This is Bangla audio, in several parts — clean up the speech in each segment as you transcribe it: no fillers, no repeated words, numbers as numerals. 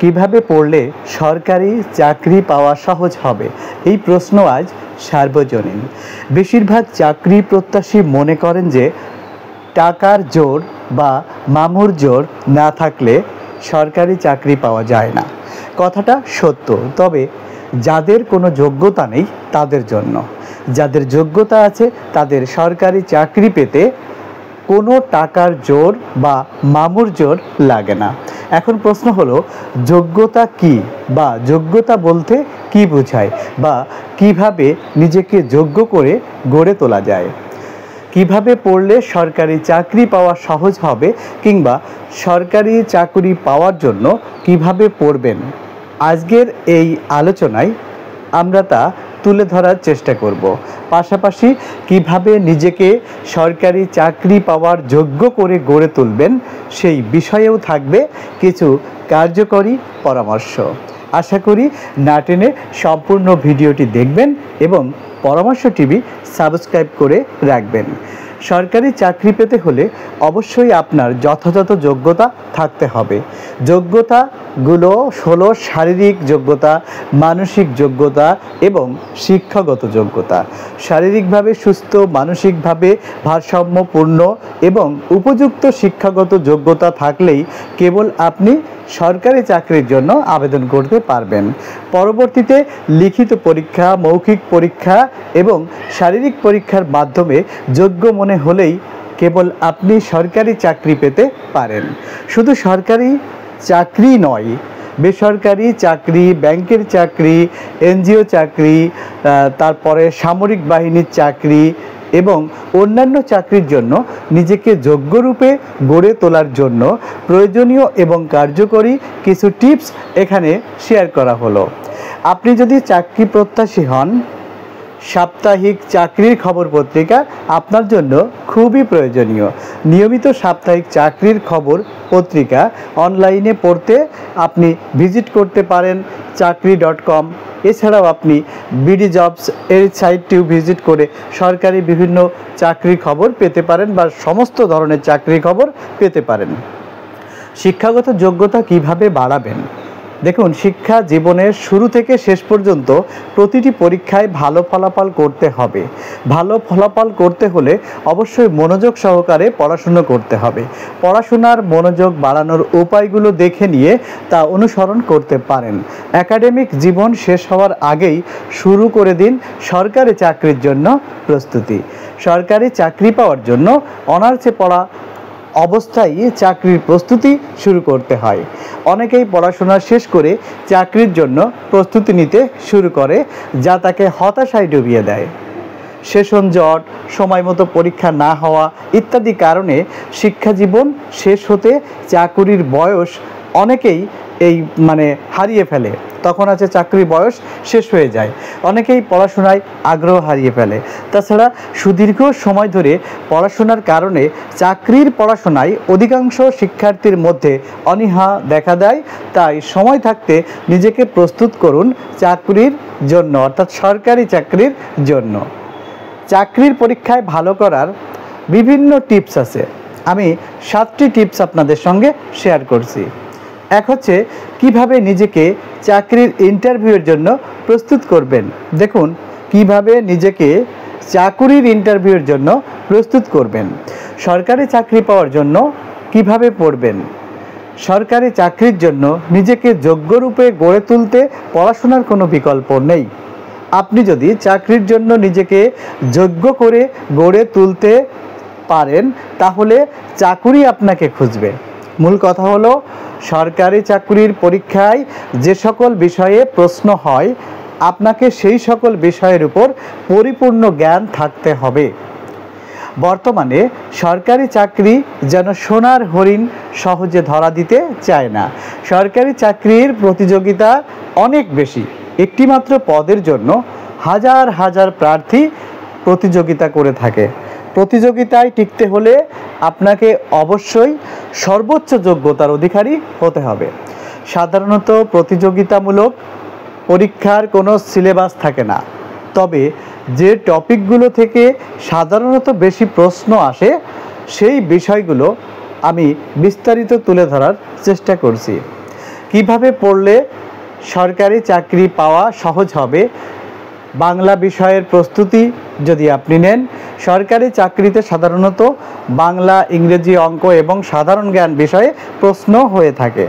কিভাবে পড়লে সরকারি চাকরি পাওয়া সহজ হবে? এই প্রশ্ন আজ সার্বজনীন। বেশিরভাগ চাকরি প্রত্যাশী মনে করেন যে টাকার জোর বা মামুর জোর না থাকলে সরকারি চাকরি পাওয়া যায় না। কথাটা সত্য, তবে যাদের কোনো যোগ্যতা নেই তাদের জন্য। যাদের যোগ্যতা আছে তাদের সরকারি চাকরি পেতে কোনো টাকার জোর বা মামুর জোর লাগে না। এখন প্রশ্ন হলো, যোগ্যতা কি বা যোগ্যতা বলতে কি বোঝায় বা কিভাবে নিজেকে যোগ্য করে গড়ে তোলা যায়? কিভাবে পড়লে সরকারি চাকরি পাওয়া সহজ হবে কিংবা সরকারি চাকরি পাওয়ার জন্য কিভাবে পড়বেন? আজকের এই আলোচনায় আমরা তা তুলে ধরার চেষ্টা করব। পাশাপাশি কিভাবে নিজেকে সরকারি চাকরি পাওয়ার যোগ্য করে গড়ে তুলবেন সেই বিষয়েও থাকবে কিছু কার্যকরী পরামর্শ। আশা করি না টেনে সম্পূর্ণ ভিডিওটি দেখবেন এবং পরামর্শ টিভি সাবস্ক্রাইব করে রাখবেন। সরকারি চাকরি পেতে হলে অবশ্যই আপনার যথাযথ যোগ্যতা থাকতে হবে। যোগ্যতাগুলো হলো শারীরিক যোগ্যতা, মানসিক যোগ্যতা এবং শিক্ষাগত যোগ্যতা। শারীরিকভাবে সুস্থ, মানসিকভাবে ভারসাম্যপূর্ণ এবং উপযুক্ত শিক্ষাগত যোগ্যতা থাকলেই কেবল আপনি সরকারি চাকরির জন্য আবেদন করতে পারবেন। পরবর্তীতে লিখিত পরীক্ষা, মৌখিক পরীক্ষা এবং শারীরিক পরীক্ষার মাধ্যমে যোগ্য মনে হলেই কেবল আপনি সরকারি চাকরি পেতে পারেন। শুধু সরকারি চাকরি নয়, বেসরকারি চাকরি, ব্যাংকের চাকরি, এনজিও চাকরি, তারপরে সামরিক বাহিনীর চাকরি এবং অন্যান্য চাকরির জন্য নিজেকে যোগ্যরূপে গড়ে তোলার জন্য প্রয়োজনীয় এবং কার্যকরী কিছু টিপস এখানে শেয়ার করা হলো। আপনি যদি চাকরি প্রত্যাশী হন, সাপ্তাহিক চাকরির খবর পত্রিকা আপনার জন্য খুবই প্রয়োজনীয়। নিয়মিত সাপ্তাহিক চাকরির খবর পত্রিকা অনলাইনে পড়তে আপনি ভিজিট করতে পারেন চাকরি.com। এছাড়াও আপনি বিডি জবস এর সাইটটিও ভিজিট করে সরকারি বিভিন্ন চাকরির খবর পেতে পারেন বা সমস্ত ধরনের চাকরির খবর পেতে পারেন। শিক্ষাগত যোগ্যতা কিভাবে বাড়াবেন? দেখুন, শিক্ষা জীবনের শুরু থেকে শেষ পর্যন্ত প্রতিটি পরীক্ষায় ভালো ফলাফল করতে হবে। ভালো ফলাফল করতে হলে অবশ্যই মনোযোগ সহকারে পড়াশুনো করতে হবে। পড়াশোনার মনোযোগ বাড়ানোর উপায়গুলো দেখে নিয়ে তা অনুসরণ করতে পারেন। একাডেমিক জীবন শেষ হওয়ার আগেই শুরু করে দিন সরকারি চাকরির জন্য প্রস্তুতি। সরকারি চাকরি পাওয়ার জন্য অনার্সে পড়া অবস্থায় চাকরির প্রস্তুতি শুরু করতে হয়। অনেকেই পড়াশোনা শেষ করে চাকরির জন্য প্রস্তুতি নিতে শুরু করে, যা তাকে হতাশায় ডুবিয়ে দেয়। সেশন জট, সময় মতো পরীক্ষা না হওয়া ইত্যাদি কারণে শিক্ষা জীবন শেষ হতে চাকরির বয়স অনেকেই হারিয়ে ফেলে। তখন আছে চাকরির বয়স শেষ হয়ে যায়। অনেকেই পড়াশোনায় আগ্রহ হারিয়ে ফেলে। তাছাড়া সুদীর্ঘ সময় ধরে পড়াশোনার কারণে চাকরির পড়াশোনায় অধিকাংশ শিক্ষার্থীর মধ্যে অনীহা দেখা দেয়। তাই সময় থাকতে নিজেকে প্রস্তুত করুন চাকরির জন্য, অর্থাৎ সরকারি চাকরির জন্য। চাকরির পরীক্ষায় ভালো করার বিভিন্ন টিপস আছে। আমি 7টি টিপস আপনাদের সঙ্গে শেয়ার করছি। এক হচ্ছে কিভাবে নিজেকে চাকরির ইন্টারভিউয়ের জন্য প্রস্তুত করবেন। দেখুন, কিভাবে নিজেকে চাকরির ইন্টারভিউয়ের জন্য প্রস্তুত করবেন। সরকারি চাকরি পাওয়ার জন্য কিভাবে পড়বেন? সরকারি চাকরির জন্য নিজেকে যোগ্যরূপে গড়ে তুলতে পড়াশোনার কোনো বিকল্প নেই। আপনি যদি চাকরির জন্য নিজেকে যোগ্য করে গড়ে তুলতে পারেন তাহলে চাকরি আপনাকে খুঁজবে। মূল কথা হলো, সরকারি চাকরির পরীক্ষায় যে সকল বিষয়ে প্রশ্ন হয় আপনাকে সেই সকল বিষয়ের উপর পরিপূর্ণ জ্ঞান থাকতে হবে। বর্তমানে সরকারি চাকরি যেন সোনার হরিণ সহজে ধরা দিতে চায় না। সরকারি চাকরির প্রতিযোগিতা অনেক বেশি। একটিমাত্র পদের জন্য হাজার হাজার প্রার্থী প্রতিযোগিতা করে থাকে। প্রতিযোগিতায় টিকতে হলে আপনাকে অবশ্যই সর্বোচ্চ যোগ্যতার অধিকারী হতে হবে। সাধারণত প্রতিযোগিতামূলক পরীক্ষার কোনো সিলেবাস থাকে না, তবে যে টপিকগুলো থেকে সাধারণত বেশি প্রশ্ন আসে সেই বিষয়গুলো আমি বিস্তারিত তুলে ধরার চেষ্টা করছি। কিভাবে পড়লে সরকারি চাকরি পাওয়া সহজ হবে, বাংলা বিষয়ের প্রস্তুতি যদি আপনি নেন, সরকারি চাকরিতে সাধারণত বাংলা, ইংরেজি, অঙ্ক এবং সাধারণ জ্ঞান বিষয়ে প্রশ্ন হয়ে থাকে।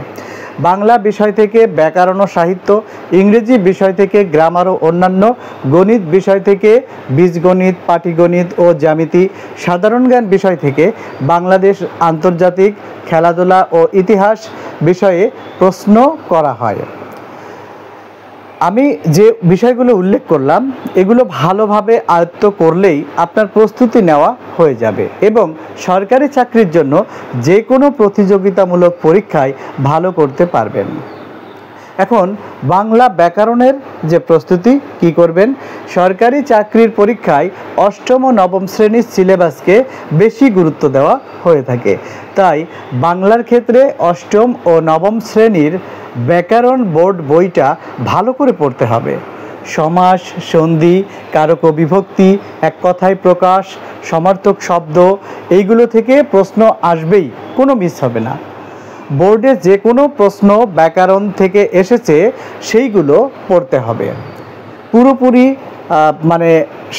বাংলা বিষয় থেকে ব্যাকরণ ও সাহিত্য, ইংরেজি বিষয় থেকে গ্রামার ও অন্যান্য, গণিত বিষয় থেকে বীজগণিত, পাটিগণিত ও জ্যামিতি, সাধারণ জ্ঞান বিষয় থেকে বাংলাদেশ, আন্তর্জাতিক, খেলাধুলা ও ইতিহাস বিষয়ে প্রশ্ন করা হয়। আমি যে বিষয়গুলো উল্লেখ করলাম এগুলো ভালোভাবে আয়ত্ত করলেই আপনার প্রস্তুতি নেওয়া হয়ে যাবে এবং সরকারি চাকরির জন্য যে কোনো প্রতিযোগিতামূলক পরীক্ষায় ভালো করতে পারবেন। এখন বাংলা ব্যাকরণের যে প্রস্তুতি কি করবেন, সরকারি চাকরির পরীক্ষায় অষ্টম ও নবম শ্রেণীর সিলেবাসকে বেশি গুরুত্ব দেওয়া হয়ে থাকে। তাই বাংলার ক্ষেত্রে অষ্টম ও নবম শ্রেণীর ব্যাকরণ বোর্ড বইটা ভালো করে পড়তে হবে। সমাস, সন্ধি, কারক ও বিভক্তি, এক কথায় প্রকাশ, সমার্থক শব্দ, এইগুলো থেকে প্রশ্ন আসবেই, কোনো মিস হবে না। বোর্ডে যে কোনো প্রশ্ন ব্যাকরণ থেকে এসেছে সেইগুলো পড়তে হবে পুরোপুরি।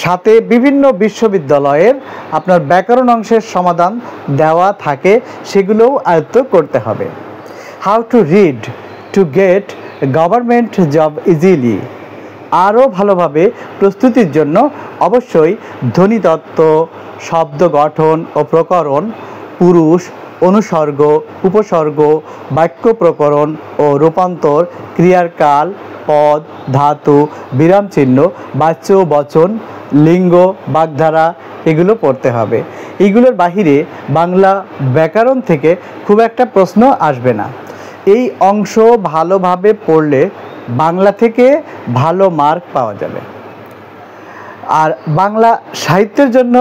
সাথে বিভিন্ন বিশ্ববিদ্যালয়ের আপনার ব্যাকরণ অংশের সমাধান দেওয়া থাকে, সেগুলোও আয়ত্ত করতে হবে। How to read to get government job easily, আরও ভালোভাবে প্রস্তুতির জন্য অবশ্যই ধ্বনিতত্ত্ব, শব্দ গঠন ও প্রকরণ, পুরুষ, অনুসর্গ, উপসর্গ, বাক্য প্রকরণ ও রূপান্তর, ক্রিয়ার কাল, পদ, ধাতু, বিরাম চিহ্ন, বাচ্য, বচন, লিঙ্গ, বাগধারা, এগুলো পড়তে হবে। এইগুলোর বাহিরে বাংলা ব্যাকরণ থেকে খুব একটা প্রশ্ন আসবে না। এই অংশ ভালোভাবে পড়লে বাংলা থেকে ভালো মার্ক পাওয়া যাবে। আর বাংলা সাহিত্যের জন্য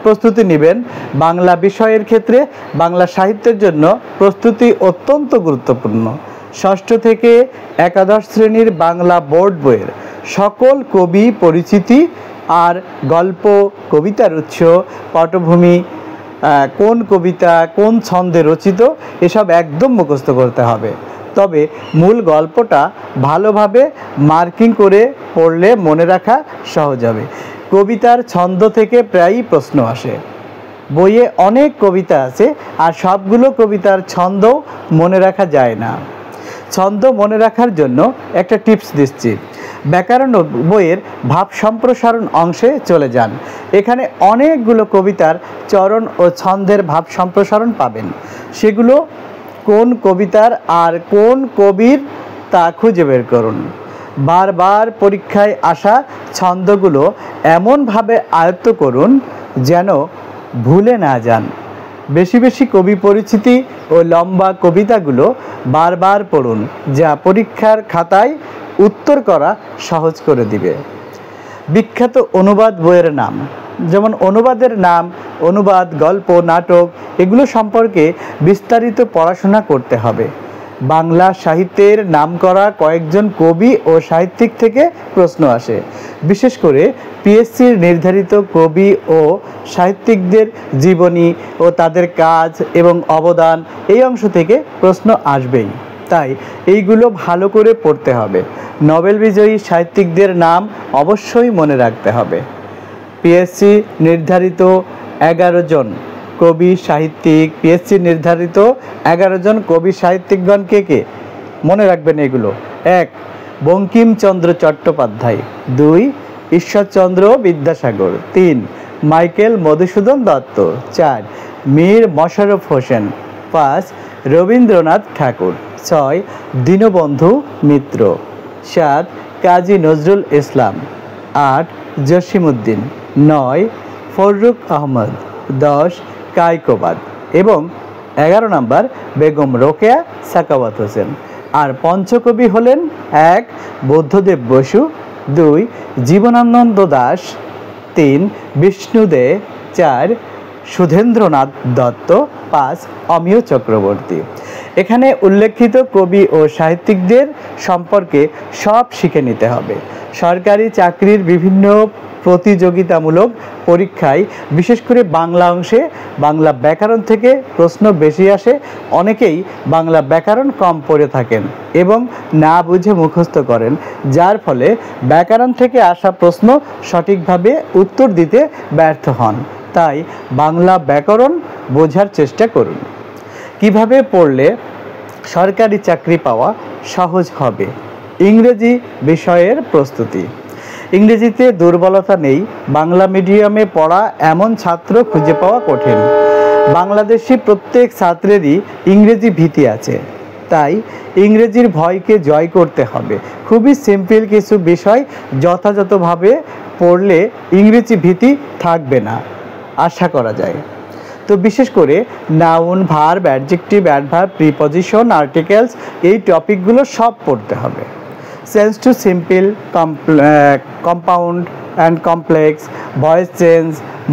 প্রস্তুতি নেবেন। বাংলা বিষয়ের ক্ষেত্রে বাংলা সাহিত্যের জন্য প্রস্তুতি অত্যন্ত গুরুত্বপূর্ণ। ষষ্ঠ থেকে একাদশ শ্রেণীর বাংলা বোর্ড বইয়ের সকল কবি পরিচিতি আর গল্প, কবিতার উৎস, পটভূমি, কোন কবিতা কোন ছন্দে রচিত, এসব একদম মুখস্থ করতে হবে। তবে মূল গল্পটা ভালোভাবে মার্কিং করে পড়লে মনে রাখা সহজ হবে। কবিতার ছন্দ থেকে প্রায়ই প্রশ্ন আসে। বইয়ে অনেক কবিতা আছে আর সবগুলো কবিতার ছন্দও মনে রাখা যায় না। ছন্দ মনে রাখার জন্য একটা টিপস দিচ্ছি। ব্যাকরণ বইয়ের ভাব সম্প্রসারণ অংশে চলে যান। এখানে অনেকগুলো কবিতার চরণ ও ছন্দের ভাব সম্প্রসারণ পাবেন। সেগুলো কোন কবিতার আর কোন কবির তা খুঁজে বের করুন। বারবার পরীক্ষায় আসা ছন্দগুলো এমনভাবে আয়ত্ত করুন যেন ভুলে না যান। বেশি বেশি কবি পরিচিতি ও লম্বা কবিতাগুলো বারবার পড়ুন, যা পরীক্ষার খাতায় উত্তর করা সহজ করে দিবে। বিখ্যাত অনুবাদ বইয়ের নাম, যেমন অনুবাদের নাম, অনুবাদ, গল্প, নাটক, এগুলো সম্পর্কে বিস্তারিত পড়াশোনা করতে হবে। বাংলা সাহিত্যের নামকরা কয়েকজন কবি ও সাহিত্যিক থেকে প্রশ্ন আসে। বিশেষ করে পিএসসির নির্ধারিত কবি ও সাহিত্যিকদের জীবনী ও তাদের কাজ এবং অবদান, এই অংশ থেকে প্রশ্ন আসবেই। তাই এইগুলো ভালো করে পড়তে হবে। নোবেল বিজয়ী সাহিত্যিকদের নাম অবশ্যই মনে রাখতে হবে। পিএসসি নির্ধারিত 11 জন কবি সাহিত্যিক, পিএসসি নির্ধারিত 11 জন কবি সাহিত্যিকগণ কে কে মনে রাখবেন এগুলো: 1. বঙ্কিমচন্দ্র চট্টোপাধ্যায়, 2. ঈশ্বরচন্দ্র বিদ্যাসাগর, 3. মাইকেল মধুসূদন দত্ত, 4. মীর মশাররফ হোসেন, 5. রবীন্দ্রনাথ ঠাকুর, 6. দীনবন্ধু মিত্র, 7. কাজী নজরুল ইসলাম, 8. জসিমউদ্দিন, 9. ফররুখ আহমদ, 10. কায়কোবাদ এবং 11 নম্বর বেগম রোকেয়া সাখাওয়াত হোসেন। আর পঞ্চকবি হলেন: 1. বুদ্ধদেব বসু, 2. জীবনানন্দ দাশ, 3. বিষ্ণু দে, 4. সুধেন্দ্রনাথ দত্ত, 5. অমিয় চক্রবর্তী। এখানে উল্লেখিত কবি ও সাহিত্যিকদের সম্পর্কে সব শিখে নিতে হবে। সরকারি চাকরির বিভিন্ন প্রতিযোগিতামূলক পরীক্ষায় বিশেষ করে বাংলা অংশে বাংলা ব্যাকরণ থেকে প্রশ্ন বেশি আসে। অনেকেই বাংলা ব্যাকরণ কম পড়ে থাকেন এবং না বুঝে মুখস্থ করেন, যার ফলে ব্যাকরণ থেকে আসা প্রশ্ন সঠিকভাবে উত্তর দিতে ব্যর্থ হন। তাই বাংলা ব্যাকরণ বোঝার চেষ্টা করুন। কিভাবে পড়লে সরকারি চাকরি পাওয়া সহজ হবে? ইংরেজি বিষয়ের প্রস্তুতি। ইংরেজিতে দুর্বলতা নেই, বাংলা মিডিয়ামে পড়া এমন ছাত্র খুঁজে পাওয়া কঠিন। বাংলাদেশি প্রত্যেক ছাত্রেরই ইংরেজি ভীতি আছে, তাই ইংরেজির ভয়কে জয় করতে হবে। খুবই সিম্পল কিছু বিষয় যথাযথভাবে পড়লে ইংরেজি ভীতি থাকবে না আশা করা যায়। তো বিশেষ করে noun, verb, adjective, adverb, preposition, articles এই টপিকগুলো সব পড়তে হবে। Change to simple, compound and complex, voice change,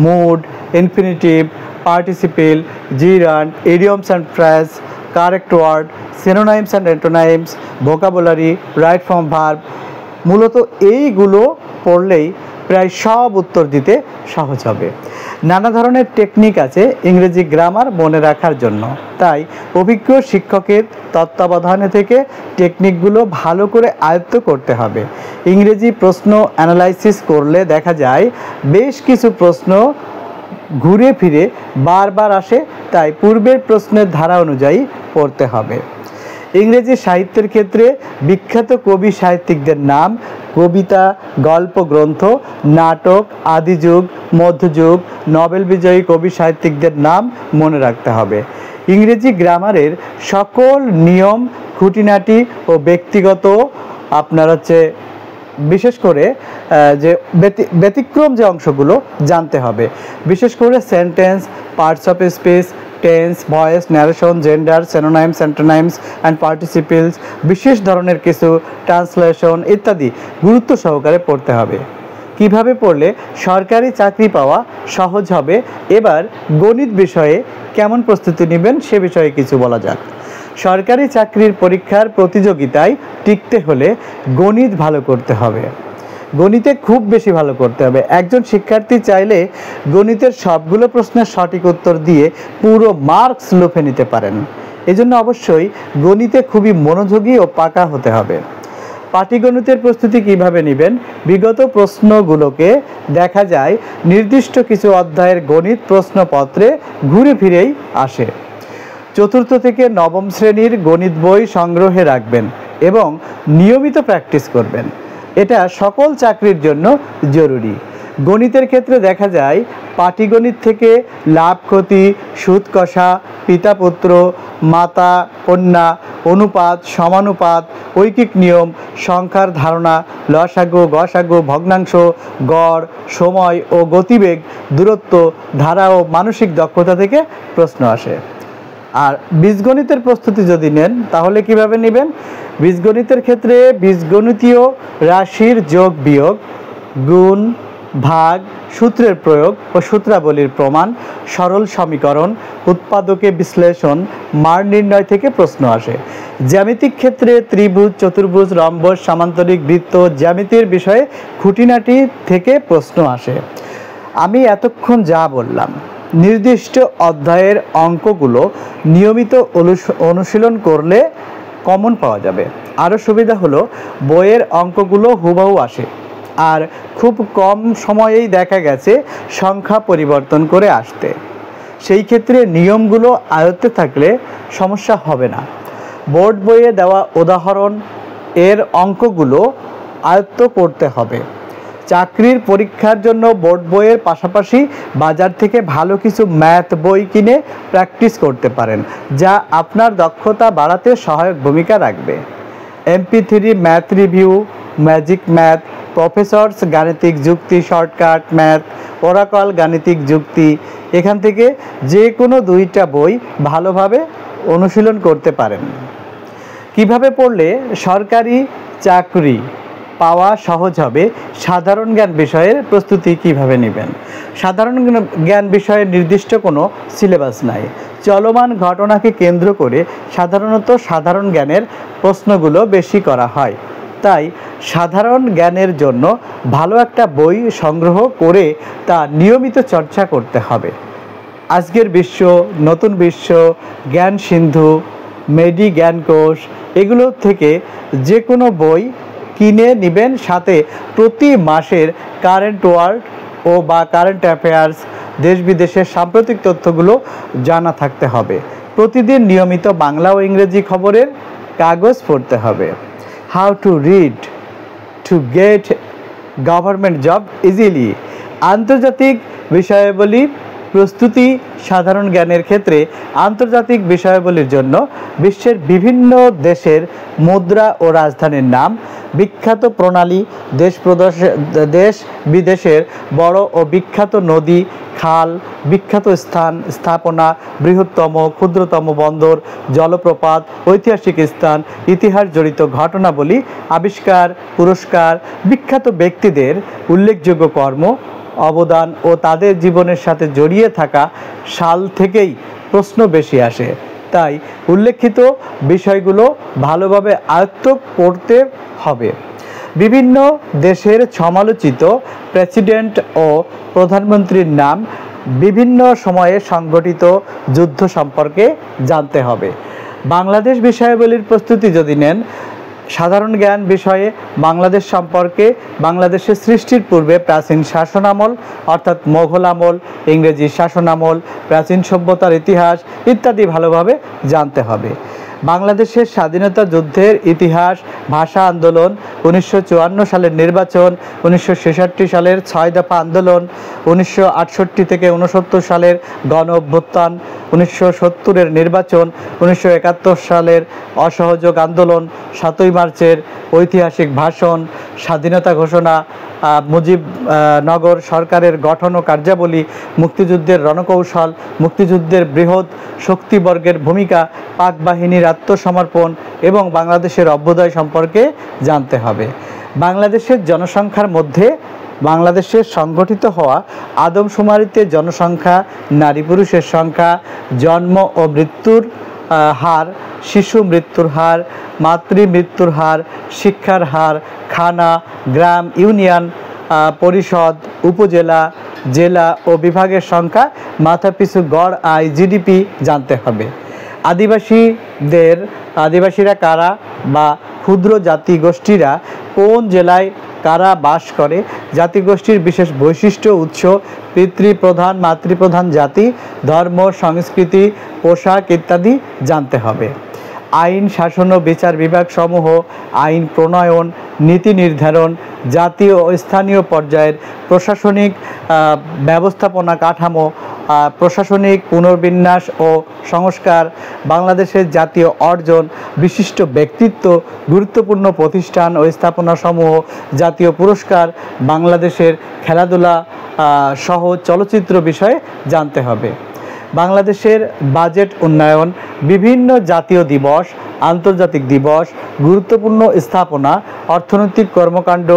mood, infinitive, participle, gerund, idioms and phrase, correct word, synonyms and antonyms, vocabulary, right form verb, মূলত এইগুলো পড়লেই প্রায় সব উত্তর দিতে সহজ হবে। নানা ধরনের টেকনিক আছে ইংরেজি গ্রামার মনে রাখার জন্য, তাই অভিজ্ঞ শিক্ষকের তত্ত্বাবধানে থেকে টেকনিকগুলো ভালো করে আয়ত্ত করতে হবে। ইংরেজি প্রশ্ন অ্যানালাইসিস করলে দেখা যায় বেশ কিছু প্রশ্ন ঘুরে ফিরে বারবার আসে, তাই পূর্বের প্রশ্নের ধারা অনুযায়ী পড়তে হবে। ইংরেজি সাহিত্যের ক্ষেত্রে বিখ্যাত কবি সাহিত্যিকদের নাম, কবিতা, গল্প গ্রন্থ, নাটক, আদিযুগ, মধ্যযুগ, নোবেল বিজয়ী কবি সাহিত্যিকদের নাম মনে রাখতে হবে। ইংরেজি গ্রামারের সকল নিয়ম, খুঁটিনাটি ও ব্যক্তিগত আপনার বিশেষ করে যে ব্যতিক্রম যে অংশগুলো জানতে হবে। বিশেষ করে sentence, parts of speech, tense, voice, narration, gender, synonyms, antonyms and participles, বিশেষ ধরনের কিছু ট্রান্সলেশন ইত্যাদি গুরুত্ব সহকারে পড়তে হবে। কিভাবে পড়লে সরকারি চাকরি পাওয়া সহজ হবে? এবার গণিত বিষয়ে কেমন প্রস্তুতি নেবেন সে বিষয়ে কিছু বলা যাক। সরকারি চাকরির পরীক্ষার প্রতিযোগিতায় টিকতে হলে গণিত ভালো করতে হবে। গণিতে খুব বেশি ভালো করতে হবে। একজন শিক্ষার্থী চাইলে গণিতের সবগুলো প্রশ্নের সঠিক উত্তর দিয়ে পুরো মার্কস লুফে নিতে পারেন। এজন্য অবশ্যই গণিতে খুবই মনোযোগী ও পাকা হতে হবে। পাটিগণিতের প্রস্তুতি কিভাবে নেবেন? বিগত প্রশ্নগুলোকে দেখা যায় নির্দিষ্ট কিছু অধ্যায়ের গণিত প্রশ্নপত্রে ঘুরে ফিরেই আসে। চতুর্থ থেকে নবম শ্রেণীর গণিত বই সংগ্রহে রাখবেন এবং নিয়মিত প্র্যাকটিস করবেন। এটা সকল চাকরির জন্য জরুরি। গণিতের ক্ষেত্রে দেখা যায় পাটিগণিত থেকে লাভ ক্ষতি, সুদ কষা, পিতা পুত্র, মাতা কন্যা, অনুপাত, সমানুপাত, ঐকিক নিয়ম, সংখ্যার ধারণা, লসাগু, গসাগু, ভগ্নাংশ, গড়, সময় ও গতিবেগ, দূরত্ব, ধারা ও মানসিক দক্ষতা থেকে প্রশ্ন আসে। আর বীজগণিতের প্রস্তুতি যদি নেন তাহলে কিভাবে নেবেন? বীজগণিতের ক্ষেত্রে বীজগণিতীয় রাশির যোগ বিয়োগ, গুণ, ভাগ, সূত্রের প্রয়োগ ও সূত্রাবলীর প্রমাণ, সরল সমীকরণ, উৎপাদকে বিশ্লেষণ, মান নির্ণয় থেকে প্রশ্ন আসে। জ্যামিতিক ক্ষেত্রে ত্রিভুজ, চতুর্ভুজ, রম্বস, সামান্তরিক, বৃত্ত, জ্যামিতির বিষয়ে খুঁটিনাটি থেকে প্রশ্ন আসে। আমি এতক্ষণ যা বললাম নির্দিষ্ট অধ্যায়ের অঙ্কগুলো নিয়মিত অনুশীলন করলে কমন পাওয়া যাবে। আরও সুবিধা হলো বইয়ের অঙ্কগুলো হুবহু আসে, আর খুব কম সময়েই দেখা গেছে সংখ্যা পরিবর্তন করে আসতে। সেই ক্ষেত্রে নিয়মগুলো আয়ত্তে থাকলে সমস্যা হবে না। বোর্ড বইয়ে দেওয়া উদাহরণ এর অঙ্কগুলো আয়ত্ত করতে হবে। চাকরির পরীক্ষার জন্য বোর্ড বইয়ের পাশাপাশি বাজার থেকে ভালো কিছু ম্যাথ বই কিনে প্র্যাকটিস করতে পারেন, যা আপনার দক্ষতা বাড়াতে সহায়ক ভূমিকা রাখবে। MP3 math review, magic math, professors গাণিতিক যুক্তি, শর্টকাট ম্যাথ, ওরাকল গাণিতিক যুক্তি, এখান থেকে যে কোনো দুইটা বই ভালোভাবে অনুশীলন করতে পারেন। কিভাবে পড়লে সরকারি চাকরি পাওয়া সহজ হবে? সাধারণ জ্ঞান বিষয়ের প্রস্তুতি কিভাবে নেবেন? সাধারণ জ্ঞান বিষয়ের নির্দিষ্ট কোনো সিলেবাস নাই। চলমান ঘটনাকে কেন্দ্র করে সাধারণত সাধারণ জ্ঞানের প্রশ্নগুলো বেশি করা হয়। তাই সাধারণ জ্ঞানের জন্য ভালো একটা বই সংগ্রহ করে তা নিয়মিত চর্চা করতে হবে। আজকের বিশ্ব, নতুন বিশ্ব, জ্ঞান সিন্ধু, মেডি জ্ঞানকোষ এগুলো থেকে যে কোনো বই কিনে নেবেন, সাথে প্রতি মাসের কারেন্ট ওয়ার্ল্ড ও বা কারেন্ট অ্যাফেয়ার্স, দেশ বিদেশের সাম্প্রতিক তথ্যগুলো জানা থাকতে হবে। প্রতিদিন নিয়মিত বাংলা ও ইংরেজি খবরের কাগজ পড়তে হবে। How to read to get government job easily. আন্তর্জাতিক বিষয়াবলী প্রস্তুতি। সাধারণ জ্ঞানের ক্ষেত্রে আন্তর্জাতিক বিষয়াবলীর জন্য বিশ্বের বিভিন্ন দেশের মুদ্রা ও রাজধানীর নাম, বিখ্যাত প্রণালী, দেশ বিদেশের বড় ও বিখ্যাত নদী, খাল, বিখ্যাত স্থাপনা, বৃহত্তম ক্ষুদ্রতম বন্দর, জলপ্রপাত, ঐতিহাসিক স্থান, ইতিহাস জড়িত ঘটনাবলী, আবিষ্কার, পুরস্কার, বিখ্যাত ব্যক্তিদের উল্লেখযোগ্য কর্ম, অবদান ও তাদের জীবনের সাথে জড়িয়ে থাকা সাল থেকেই প্রশ্ন বেশি আসে। তাই উল্লেখিত বিষয়গুলো ভালোভাবে আয়ত্ত করতে হবে। বিভিন্ন দেশের সমালোচিত প্রেসিডেন্ট ও প্রধানমন্ত্রীর নাম, বিভিন্ন সময়ে সংগঠিত যুদ্ধ সম্পর্কে জানতে হবে। বাংলাদেশ বিষয়াবলীর প্রস্তুতি যদি নেন, সাধারণ জ্ঞান বিষয়ে বাংলাদেশ সম্পর্কে বাংলাদেশের সৃষ্টির পূর্বে প্রাচীন শাসনামল অর্থাৎ মোঘল আমল, ইংরেজি শাসনামল, প্রাচীন সভ্যতার ইতিহাস ইত্যাদি ভালোভাবে জানতে হবে। বাংলাদেশের স্বাধীনতা যুদ্ধের ইতিহাস, ভাষা আন্দোলন, 1954 সালের নির্বাচন, 1966 সালের 6 দফা আন্দোলন, 1968 থেকে 69 সালের গণ অভ্যুত্থান, 1970-এর নির্বাচন, 1971 সালের অসহযোগ আন্দোলন, 7ই মার্চের ঐতিহাসিক ভাষণ, স্বাধীনতা ঘোষণা, মুজিবনগর সরকারের গঠন ও কার্যাবলী, মুক্তিযুদ্ধের রণকৌশল, মুক্তিযুদ্ধের বৃহৎ শক্তিবর্গের ভূমিকা, পাক বাহিনীর আত্মসমর্পণ এবং বাংলাদেশের অভ্যুদয় সম্পর্কে জানতে হবে। বাংলাদেশের জনসংখ্যার মধ্যে বাংলাদেশের সংগঠিত হওয়া আদমশুমারিতে জনসংখ্যা, নারী পুরুষের সংখ্যা, জন্ম ও মৃত্যুর হার, শিশু মৃত্যুর হার, মাতৃ মৃত্যুর হার, শিক্ষার হার, খানা, গ্রাম, ইউনিয়ন পরিষদ, উপজেলা, জেলা ও বিভাগের সংখ্যা, মাথাপিছু গড় আয়, জিডিপি জানতে হবে। আদিবাসীরা কারা বা ক্ষুদ্র জাতিগোষ্ঠীরা কোন জেলায় কারা বাস করে, জাতিগোষ্ঠীর বিশেষ বৈশিষ্ট্য, উৎস, পিতৃপ্রধান মাতৃপ্রধান জাতি, ধর্ম, সংস্কৃতি, পোশাক ইত্যাদি জানতে হবে। আইন, শাসন ও বিচার বিভাগ সমূহ, আইন প্রণয়ন, নীতি নির্ধারণ, জাতীয় ও স্থানীয় পর্যায়ের প্রশাসনিক ব্যবস্থাপনা কাঠামো, প্রশাসনিক পুনর্বিন্যাস ও সংস্কার, বাংলাদেশের জাতীয় অর্জন, বিশিষ্ট ব্যক্তিত্ব, গুরুত্বপূর্ণ প্রতিষ্ঠান ও স্থাপনাসমূহ, জাতীয় পুরস্কার, বাংলাদেশের খেলাধুলা সহ চলচ্চিত্র বিষয়ে জানতে হবে। বাংলাদেশের বাজেট উন্নয়ন, বিভিন্ন জাতীয় দিবস, আন্তর্জাতিক দিবস, গুরুত্বপূর্ণ স্থাপনা, অর্থনৈতিক কর্মকাণ্ড,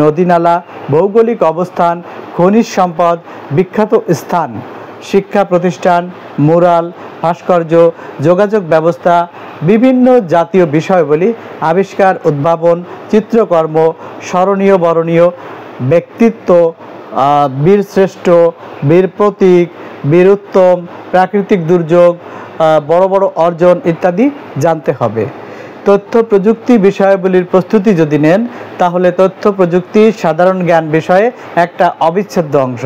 নদীনালা, ভৌগোলিক অবস্থান, খনিজ সম্পদ, বিখ্যাত স্থান, শিক্ষা প্রতিষ্ঠান, মুরাল, ভাস্কর্য, যোগাযোগ ব্যবস্থা, বিভিন্ন জাতীয় বিষয়াবলী, আবিষ্কার, উদ্ভাবন, চিত্রকর্ম, স্মরণীয় বরণীয় ব্যক্তিত্ব, বীরশ্রেষ্ঠ, বীর প্রতীক, বীর উত্তম, প্রাকৃতিক দুর্যোগ, বড় বড় অর্জন ইত্যাদি জানতে হবে। তথ্য প্রযুক্তি বিষয়াবলীর প্রস্তুতি যদি নেন, তাহলে তথ্য প্রযুক্তি সাধারণ জ্ঞান বিষয়ে একটা অবিচ্ছেদ্য অংশ।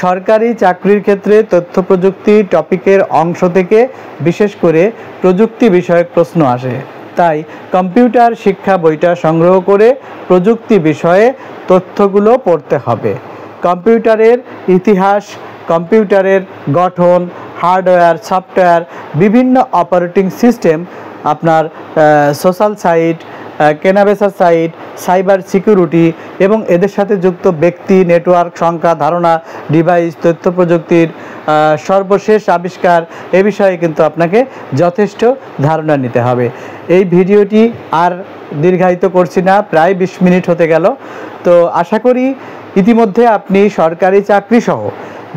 সরকারি চাকরির ক্ষেত্রে তথ্য প্রযুক্তি টপিকের অংশ থেকে বিশেষ করে প্রযুক্তি বিষয়ক প্রশ্ন আসে। তাই কম্পিউটার শিক্ষা বইটা সংগ্রহ করে প্রযুক্তি বিষয়ে তথ্যগুলো পড়তে হবে। কম্পিউটারের ইতিহাস, কম্পিউটারের গঠন, হার্ডওয়্যার, সফটওয়্যার, বিভিন্ন অপারেটিং সিস্টেম, আপনার সোশ্যাল সাইট, কেনাবেচা সাইট, সাইবার সিকিউরিটি এবং এদের সাথে যুক্ত ব্যক্তি, নেটওয়ার্ক, সংখ্যা, ধারণা, ডিভাইস, তথ্য প্রযুক্তির সর্বশেষ আবিষ্কার এ বিষয়ে কিন্তু আপনাকে যথেষ্ট ধারণা নিতে হবে। এই ভিডিওটি আর দীর্ঘায়িত করছি না, প্রায় 20 মিনিট হতে গেল। তো আশা করি ইতিমধ্যে আপনি সরকারি চাকরি সহ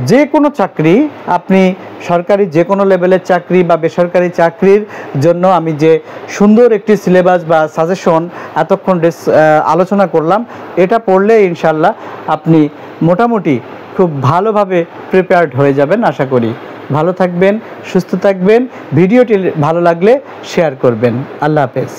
যে কোনো চাকরি, আপনি সরকারি যে কোনো লেভেলের চাকরি বা বেসরকারি চাকরির জন্য আমি যে সুন্দর একটি সিলেবাস বা সাজেশন এতক্ষণ আলোচনা করলাম, এটা পড়লে ইনশাল্লাহ আপনি মোটামুটি খুব ভালোভাবে প্রিপেয়ার্ড হয়ে যাবেন আশা করি। ভালো থাকবেন, সুস্থ থাকবেন। ভিডিওটি ভালো লাগলে শেয়ার করবেন। আল্লাহ হাফেজ।